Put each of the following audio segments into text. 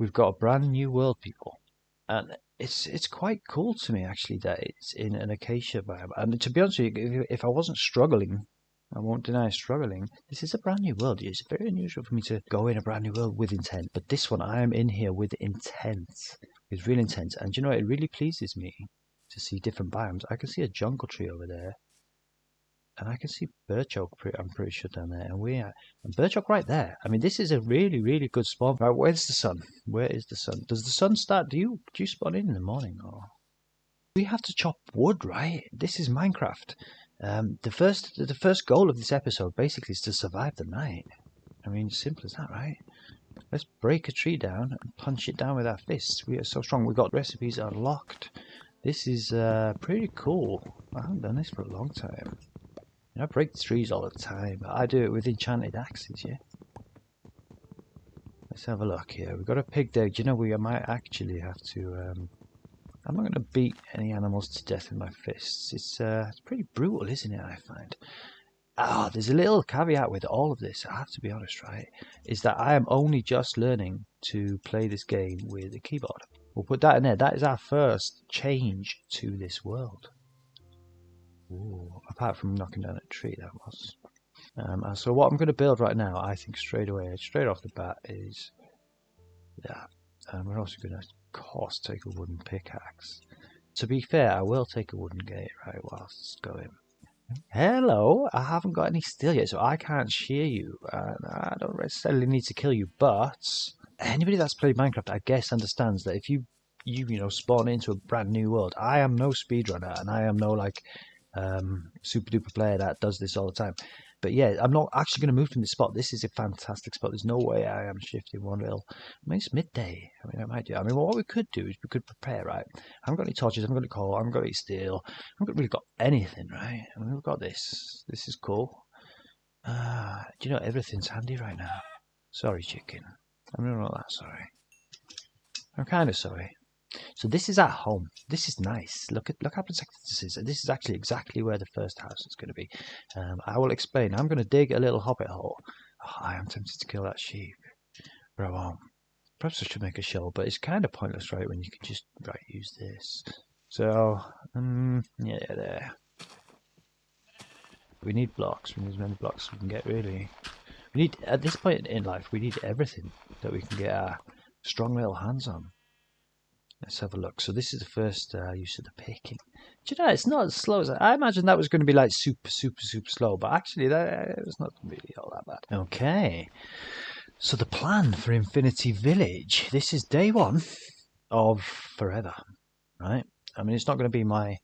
we've got a brand new world, people, and it's quite cool to me actually that it's in an acacia biome. And to be honest with you, if I wasn't struggling, I won't deny struggling. This is a brand new world. It's very unusual for me to go in a brand new world with intent, but this one I am in here with intent, with real intent. And you know, it really pleases me to see different biomes. I can see a jungle tree over there. And I can see birch oak, I'm pretty sure, down there. And birch oak right there. I mean, this is a really, really good spawn. Right, where's the sun? Where is the sun? Does the sun start? Do you spawn in the morning? Or we have to chop wood, right? This is Minecraft. The first goal of this episode basically is to survive the night. I mean, simple as that, right? Let's break a tree down and punch it down with our fists. We are so strong. We've got recipes unlocked. This is pretty cool. I haven't done this for a long time. I break trees all the time, but I do it with enchanted axes, yeah? Let's have a look here. We've got a pig there. Do you know, we might actually have to... I'm not going to beat any animals to death with my fists. It's pretty brutal, isn't it, I find? There's a little caveat with all of this, I have to be honest, right? Is that I am only just learning to play this game with a keyboard. We'll put that in there. That is our first change to this world. Ooh, apart from knocking down a tree, that was. So what I'm going to build right now, I think straight off the bat, is that. We're also going to, of course, take a wooden pickaxe. To be fair, I will take a wooden gate, right, whilst it's going. Hello, I haven't got any steel yet, so I can't shear you. I don't necessarily need to kill you, but anybody that's played Minecraft, I guess, understands that if you spawn into a brand new world, I am no speedrunner, and I am no, like... super duper player that does this all the time. But yeah, I'm not actually going to move from this spot. This is a fantastic spot. There's no way I am shifting one little. I mean, it's midday. I mean, I might do. I mean, what we could do is we could prepare, right? I haven't got any torches. I haven't got any coal. I haven't got any steel. I haven't really got anything, right? I mean, we've got this. This is cool. Do you know, everything's handy right now. Sorry, chicken. I'm really not that sorry. I'm kind of sorry. So this is at home. This is nice. Look how protected this is. And this is actually exactly where the first house is going to be. I will explain. I'm going to dig a little hobbit hole. Oh, I am tempted to kill that sheep, but I won't. Perhaps I should make a shovel, but it's kind of pointless, right? When you can just use this. So yeah, there. We need blocks. We need as many blocks as we can get. Really, we need at this point in life. We need everything that we can get our strong little hands on. Let's have a look. So this is the first use of the picking. Do you know, it's not as slow as I imagine. That was going to be like super slow, but actually that was not really all that bad. Okay, so the plan for Infinity Village. This is day one of forever, right? I mean, it's not going to be my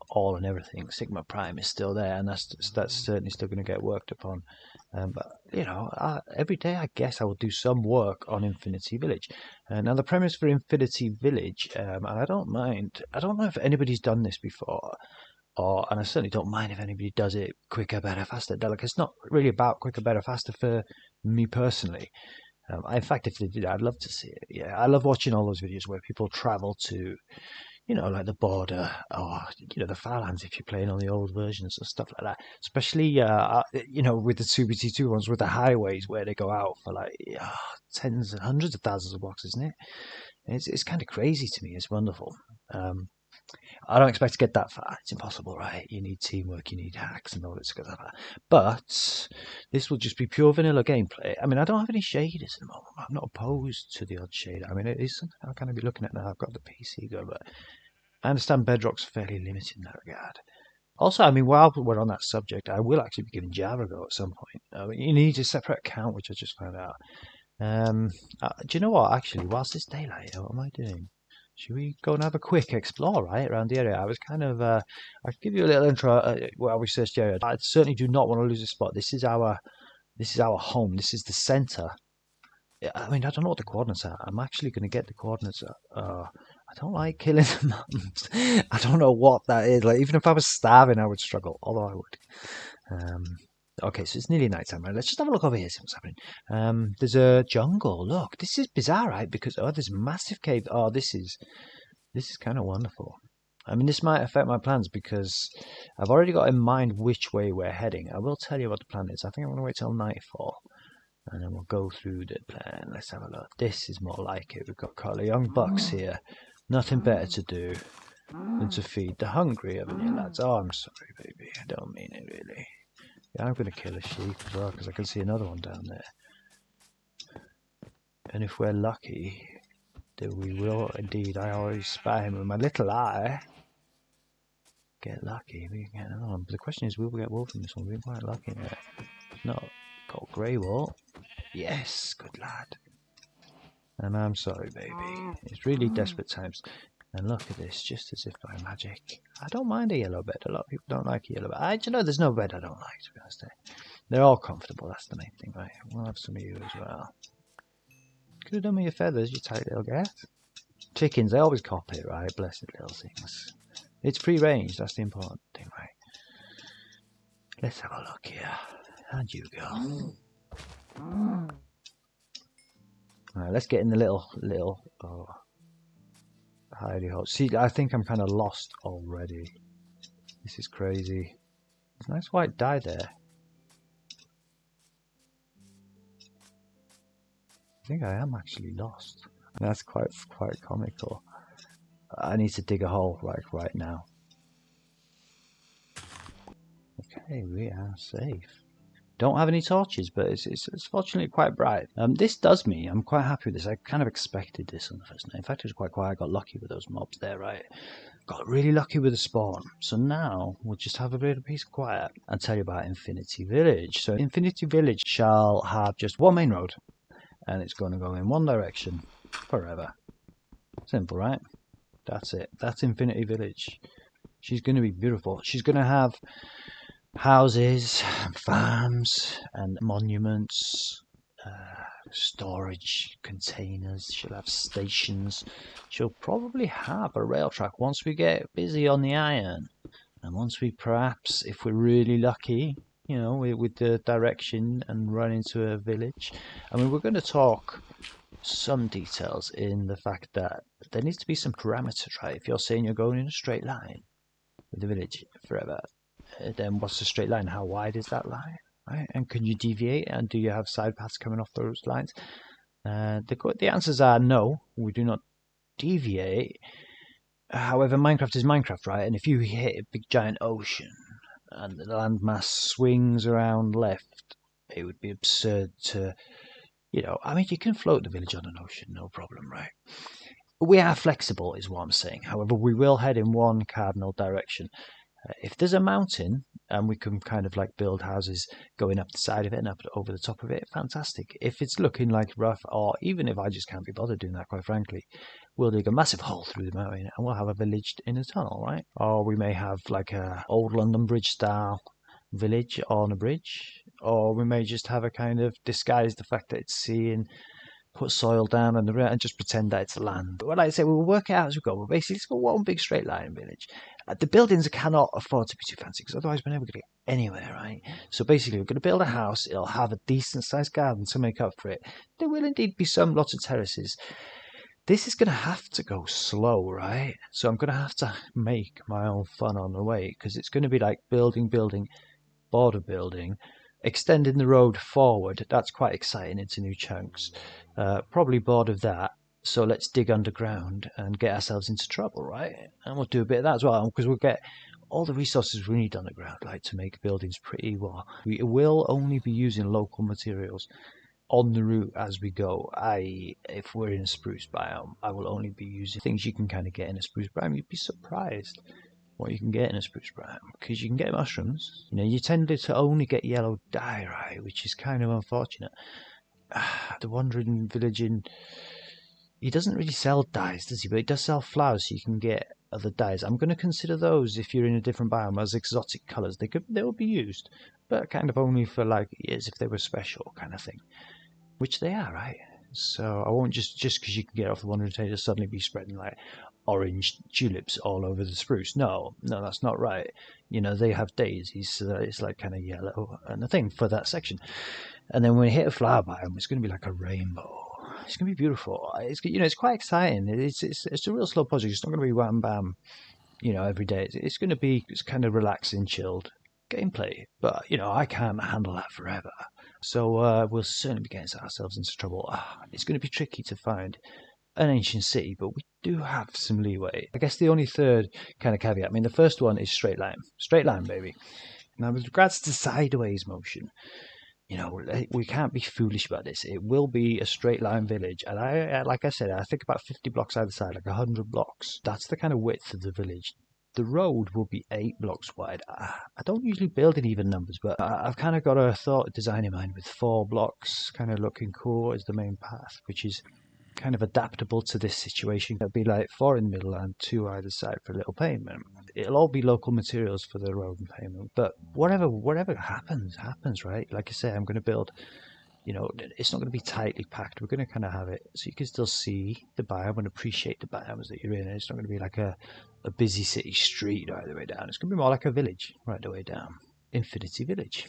all and everything. Sigma Prime is still there, and that's certainly still going to get worked upon. But you know, every day I guess I will do some work on Infinity Village. Now the premise for Infinity Village, and I don't mind. I don't know if anybody's done this before, and I certainly don't mind if anybody does it quicker, better, faster. Like, it's not really about quicker, better, faster for me personally. In fact, if they did, I'd love to see it. Yeah, I love watching all those videos where people travel to, you know, like the border, or, you know, the Farlands if you're playing on the old versions and stuff like that. Especially, you know, with the 2BT2 ones, with the highways where they go out for like tens and hundreds of thousands of blocks, isn't it? It's kind of crazy to me. It's wonderful. I don't expect to get that far. It's impossible, right? You need teamwork, you need hacks and all that stuff like that. But this will just be pure vanilla gameplay. I mean, I don't have any shaders at the moment. I'm not opposed to the odd shader. I mean, it is something I'm kind of be looking at now. I've got the PC going, but I understand Bedrock's fairly limited in that regard. Also, I mean, while we're on that subject, I will actually be giving Java a go at some point. I mean, you need a separate account, which I just found out. Do you know what? Actually, whilst it's daylight, what am I doing? Should we go and have a quick explore, right, around the area? I was kind of, I'll give you a little intro while we searched the area. I certainly do not want to lose a spot. This is our home. This is the center. I mean, I don't know what the coordinates are. I'm actually going to get the coordinates. I don't like killing the mountains. I don't know what that is. Like, even if I was starving, I would struggle, although I would. Okay, so it's nearly night time, right? Let's just have a look over here, see what's happening. There's a jungle. Look, this is bizarre, right? Because, there's a massive cave. Oh, this is kind of wonderful. I mean, this might affect my plans because I've already got in mind which way we're heading. I will tell you what the plan is. I think I'm going to wait till nightfall. And then we'll go through the plan. Let's have a look. This is more like it. We've got quite a young bucks here. Nothing better to do than to feed the hungry, haven't you, lads? Oh, I'm sorry, baby. I don't mean it, really. Yeah, I'm going to kill a sheep as well, because I can see another one down there. And if we're lucky, then we will indeed. I always spy him with my little eye. Get lucky, we can get another one. But the question is, will we get wolf in this one? We're quite lucky there. No, got grey wool. Yes, good lad. And I'm sorry, baby. It's really desperate times. And look at this, just as if by magic. I don't mind a yellow bed. A lot of people don't like a yellow bed. You know, there's no bed I don't like, to be honest. They're all comfortable, that's the main thing, right? We'll have some of you as well. Could have done with your feathers, you tight little get. Chickens, they always copy it, right? Blessed little things. It's free range, that's the important thing, right? Let's have a look here. And you go. Alright, let's get in the little hidey hole. See, I think I'm kind of lost already. This is crazy. There's a nice white dye there. I think I am actually lost. That's quite comical. I need to dig a hole right now. Okay, we are safe. Don't have any torches, but it's fortunately quite bright. This does me. I'm quite happy with this. I kind of expected this on the first night. In fact, it was quite quiet. I got lucky with those mobs there, right? Got really lucky with the spawn. So now we'll just have a bit of peace and quiet and tell you about Infinity Village. So Infinity Village shall have just one main road, and it's going to go in one direction forever. Simple, right? That's it. That's Infinity Village. She's going to be beautiful. She's going to have houses, farms, and monuments, storage containers. She'll have stations. She'll probably have a rail track once we get busy on the iron. And once we perhaps, if we're really lucky, you know, with the direction and run into a village. I mean, we're going to talk some details in the fact that there needs to be some parameters, right? If you're saying you're going in a straight line with the village forever, then what's the straight line? How wide is that line, right? And can you deviate? And do you have side paths coming off those lines? The answers are no, we do not deviate. However, Minecraft is Minecraft, right? And if you hit a big giant ocean and the landmass swings around left, it would be absurd to, you know, I mean, you can float the village on an ocean, no problem, right? We are flexible, is what I'm saying. However, we will head in one cardinal direction. If there's a mountain and we can kind of like build houses going up the side of it and up over the top of it, fantastic. If it's looking like rough, or even if I just can't be bothered doing that, quite frankly, we'll dig a massive hole through the mountain and we'll have a village in a tunnel, right? Or we may have like a old London Bridge style village on a bridge, or we may just have a kind of disguise the fact that it's sea and put soil down on the road and just pretend that it's land. But like I say, we'll work it out as we go. But basically, it's got one big straight line village. The buildings cannot afford to be too fancy because otherwise we're never going to get anywhere, right? So basically, we're going to build a house. It'll have a decent sized garden to make up for it. There will indeed be some lots of terraces. This is going to have to go slow, right? So I'm going to have to make my own fun on the way because it's going to be like building, border building, extending the road forward. That's quite exciting into new chunks. Probably bored of that, so let's dig underground and get ourselves into trouble, right? And we'll do a bit of that as well, because we'll get all the resources we need underground, like to make buildings pretty well. We will only be using local materials on the route as we go. If we're in a spruce biome, I will only be using things you can kind of get in a spruce biome. You'd be surprised what you can get in a spruce biome, because you can get mushrooms. You know, you tended to only get yellow dye, right, which is kind of unfortunate. The Wandering Village he doesn't really sell dyes, does he? But he does sell flowers, so you can get other dyes. I'm going to consider those, if you're in a different biome, as exotic colours. They will be used, but kind of only for like as if they were special kind of thing, which they are, right? So I won't just because you can get off the Wandering Trader suddenly be spreading like orange tulips all over the spruce. No, that's not right. You know, they have daisies, so that it's like kind of yellow and a thing for that section. And then when we hit a flower biome, it's going to be like a rainbow. It's going to be beautiful. It's quite exciting. It's a real slow project. It's not going to be wham bam, every day. It's going to be kind of relaxing, chilled gameplay. But I can't handle that forever. So we'll certainly be getting ourselves into trouble. It's going to be tricky to find an ancient city, but we do have some leeway. I guess the only third kind of caveat, I mean, the first one is straight line, baby. Now, with regards to sideways motion, we can't be foolish about this. It will be a straight line village, and like I said, I think about 50 blocks either side, like 100 blocks. That's the kind of width of the village. The road will be 8 blocks wide. I don't usually build in even numbers, but I've kind of got a thought design in mind with 4 blocks, kind of looking cool as the main path, which is kind of adaptable to this situation. It'll be like 4 in the middle and 2 either side for a little pavement. It'll all be local materials for the road and pavement, but whatever happens, right? Like I say, I'm going to build, it's not going to be tightly packed. We're going to kind of have it so you can still see the biome and appreciate the biomes that you're in. It's not going to be like a busy city street right the way down. It's going to be more like a village right the way down. Infinity Village.